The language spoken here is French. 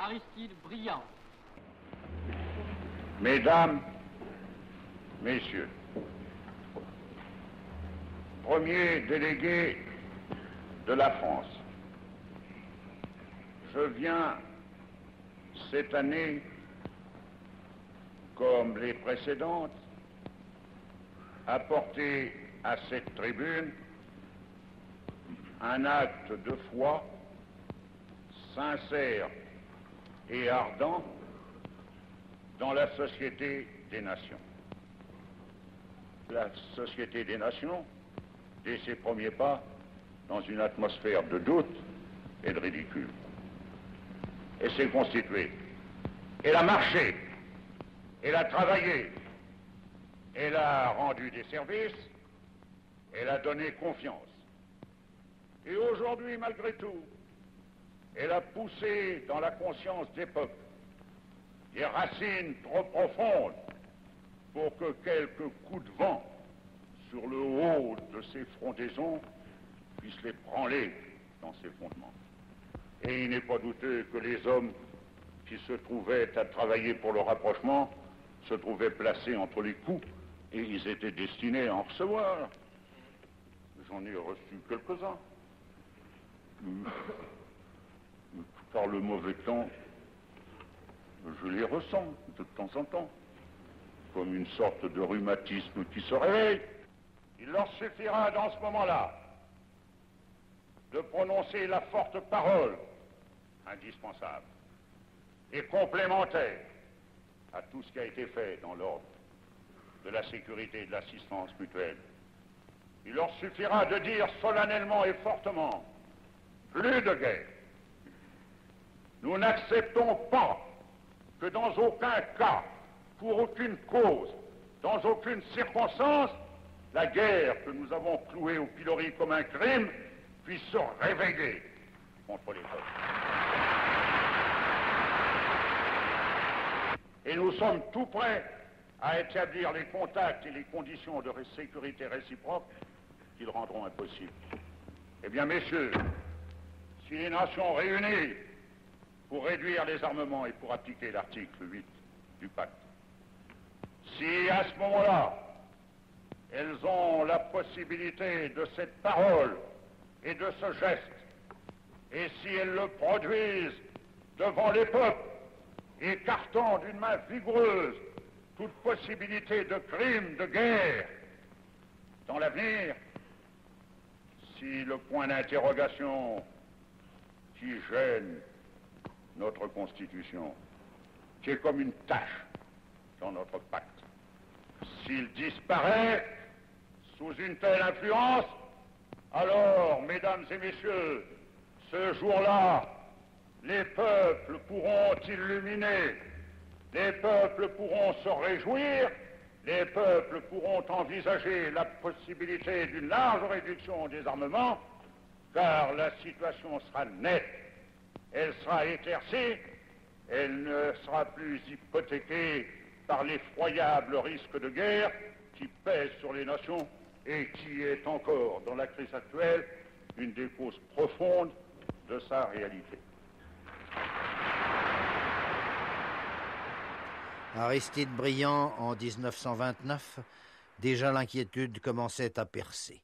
Aristide Briand. Mesdames, Messieurs, premier délégué de la France, je viens cette année, comme les précédentes, apporter à cette tribune un acte de foi sincère et ardent dans la Société des Nations. La Société des Nations, dès ses premiers pas, dans une atmosphère de doute et de ridicule. Elle s'est constituée. Elle a marché. Elle a travaillé. Elle a rendu des services. Elle a donné confiance. Et aujourd'hui, malgré tout, elle a poussé dans la conscience des peuples des racines trop profondes pour que quelques coups de vent sur le haut de ces frondaisons puissent les branler dans ses fondements. Et il n'est pas douteux que les hommes qui se trouvaient à travailler pour le rapprochement se trouvaient placés entre les coups et ils étaient destinés à en recevoir. J'en ai reçu quelques-uns. Par le mauvais temps, je les ressens de temps en temps, comme une sorte de rhumatisme qui se réveille. Il leur suffira dans ce moment-là de prononcer la forte parole indispensable et complémentaire à tout ce qui a été fait dans l'ordre de la sécurité et de l'assistance mutuelle. Il leur suffira de dire solennellement et fortement: plus de guerre. Nous n'acceptons pas que dans aucun cas, pour aucune cause, dans aucune circonstance, la guerre que nous avons clouée au pilori comme un crime puisse se réveiller contre les peuples. Et nous sommes tout prêts à établir les contacts et les conditions de sécurité réciproque qui le rendront impossible. Eh bien, messieurs, si les nations réunies pour réduire les armements et pour appliquer l'article 8 du pacte, si à ce moment-là, elles ont la possibilité de cette parole et de ce geste, et si elles le produisent devant les peuples, écartant d'une main vigoureuse toute possibilité de crime, de guerre, dans l'avenir, si le point d'interrogation qui gêne notre Constitution, qui est comme une tache dans notre pacte, s'il disparaît sous une telle influence, alors, mesdames et messieurs, ce jour-là, les peuples pourront illuminer, les peuples pourront se réjouir, les peuples pourront envisager la possibilité d'une large réduction des armements, car la situation sera nette, elle sera éclaircie, elle ne sera plus hypothéquée par l'effroyable risque de guerre qui pèse sur les nations et qui est encore, dans la crise actuelle, une des causes profondes de sa réalité. Aristide Briand, en 1929, déjà l'inquiétude commençait à percer.